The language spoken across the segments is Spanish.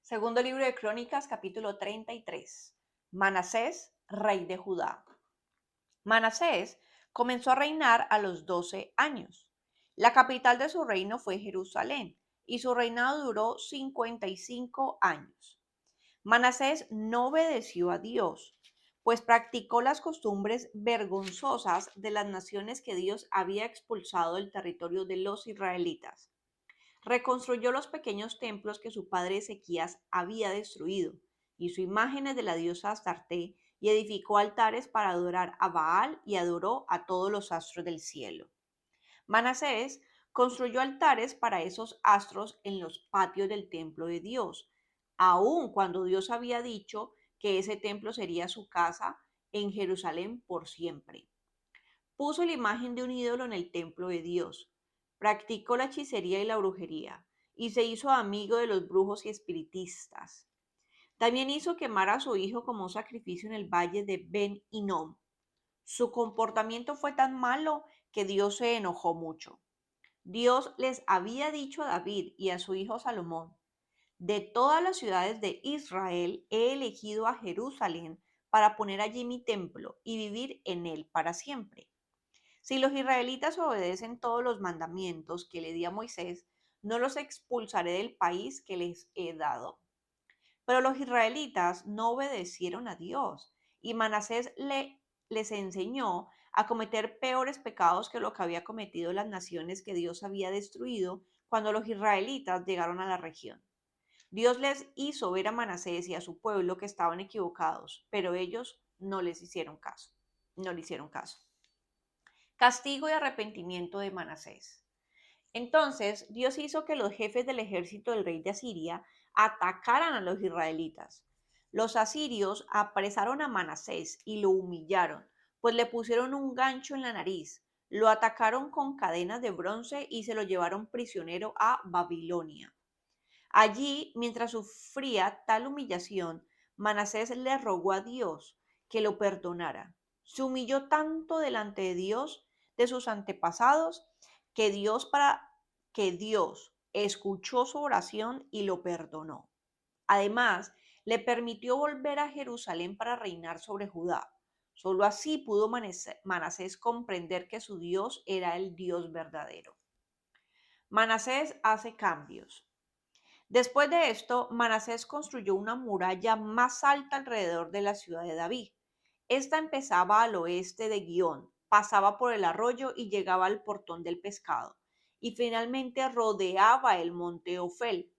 Segundo libro de Crónicas, capítulo 33. Manasés, rey de Judá. Manasés comenzó a reinar a los 12 años. La capital de su reino fue Jerusalén, y su reinado duró 55 años. Manasés no obedeció a Dios, pues practicó las costumbres vergonzosas de las naciones que Dios había expulsado del territorio de los israelitas. Reconstruyó los pequeños templos que su padre Ezequías había destruido, hizo imágenes de la diosa Astarte y edificó altares para adorar a Baal y adoró a todos los astros del cielo. Manasés construyó altares para esos astros en los patios del templo de Dios, aun cuando Dios había dicho que ese templo sería su casa en Jerusalén por siempre. Puso la imagen de un ídolo en el templo de Dios, practicó la hechicería y la brujería, y se hizo amigo de los brujos y espiritistas. También hizo quemar a su hijo como un sacrificio en el valle de Ben Hinnom. Su comportamiento fue tan malo que Dios se enojó mucho. Dios les había dicho a David y a su hijo Salomón: de todas las ciudades de Israel he elegido a Jerusalén para poner allí mi templo y vivir en él para siempre. Si los israelitas obedecen todos los mandamientos que le di a Moisés, no los expulsaré del país que les he dado. Pero los israelitas no obedecieron a Dios, y Manasés les enseñó a cometer peores pecados que lo que había cometido las naciones que Dios había destruido cuando los israelitas llegaron a la región. Dios les hizo ver a Manasés y a su pueblo que estaban equivocados, pero ellos no les hicieron caso. No le hicieron caso. Castigo y arrepentimiento de Manasés. Entonces Dios hizo que los jefes del ejército del rey de Asiria atacaran a los israelitas. Los asirios apresaron a Manasés y lo humillaron, pues le pusieron un gancho en la nariz, lo atacaron con cadenas de bronce y se lo llevaron prisionero a Babilonia. Allí, mientras sufría tal humillación, Manasés le rogó a Dios que lo perdonara. Se humilló tanto delante de Dios de sus antepasados que Dios escuchó su oración y lo perdonó. Además, le permitió volver a Jerusalén para reinar sobre Judá. Solo así pudo Manasés comprender que su Dios era el Dios verdadero. Manasés hace cambios. Después de esto, Manasés construyó una muralla más alta alrededor de la ciudad de David. Esta empezaba al oeste de Guión, pasaba por el arroyo y llegaba al portón del pescado, y finalmente rodeaba el monte Ofel.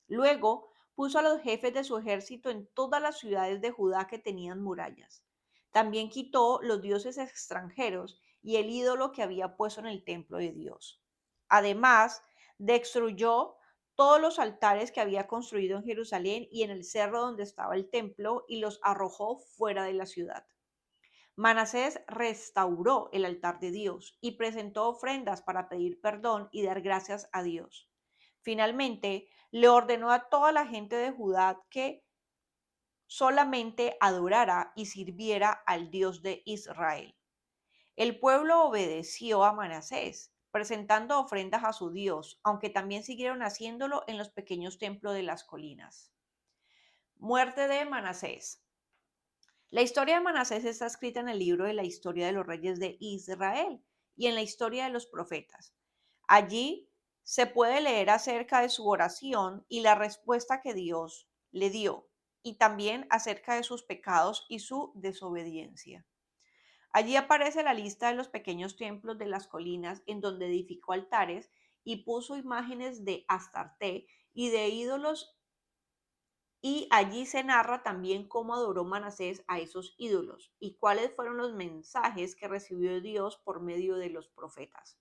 Luego puso a los jefes de su ejército en todas las ciudades de Judá que tenían murallas. También quitó los dioses extranjeros y el ídolo que había puesto en el templo de Dios. Además, destruyó todos los altares que había construido en Jerusalén y en el cerro donde estaba el templo y los arrojó fuera de la ciudad. Manasés restauró el altar de Dios y presentó ofrendas para pedir perdón y dar gracias a Dios. Finalmente, le ordenó a toda la gente de Judá que solamente adorara y sirviera al Dios de Israel. El pueblo obedeció a Manasés, presentando ofrendas a su Dios, aunque también siguieron haciéndolo en los pequeños templos de las colinas. Muerte de Manasés. La historia de Manasés está escrita en el libro de la historia de los reyes de Israel y en la historia de los profetas. Allí se puede leer acerca de su oración y la respuesta que Dios le dio, y también acerca de sus pecados y su desobediencia. Allí aparece la lista de los pequeños templos de las colinas en donde edificó altares y puso imágenes de Astarte y de ídolos, y allí se narra también cómo adoró Manasés a esos ídolos y cuáles fueron los mensajes que recibió Dios por medio de los profetas.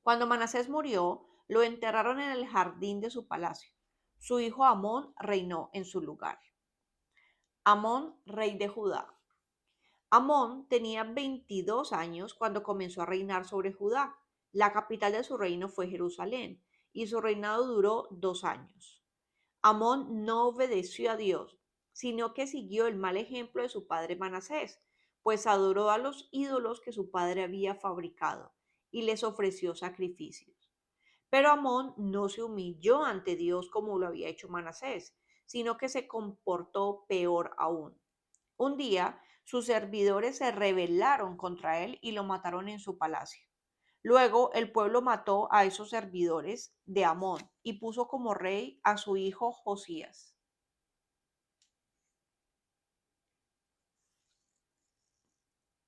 Cuando Manasés murió, lo enterraron en el jardín de su palacio. Su hijo Amón reinó en su lugar. Amón, rey de Judá. Amón tenía 22 años cuando comenzó a reinar sobre Judá. La capital de su reino fue Jerusalén, y su reinado duró 2 años. Amón no obedeció a Dios, sino que siguió el mal ejemplo de su padre Manasés, pues adoró a los ídolos que su padre había fabricado y les ofreció sacrificios. Pero Amón no se humilló ante Dios como lo había hecho Manasés, sino que se comportó peor aún. Un día, sus servidores se rebelaron contra él y lo mataron en su palacio. Luego, el pueblo mató a esos servidores de Amón y puso como rey a su hijo Josías.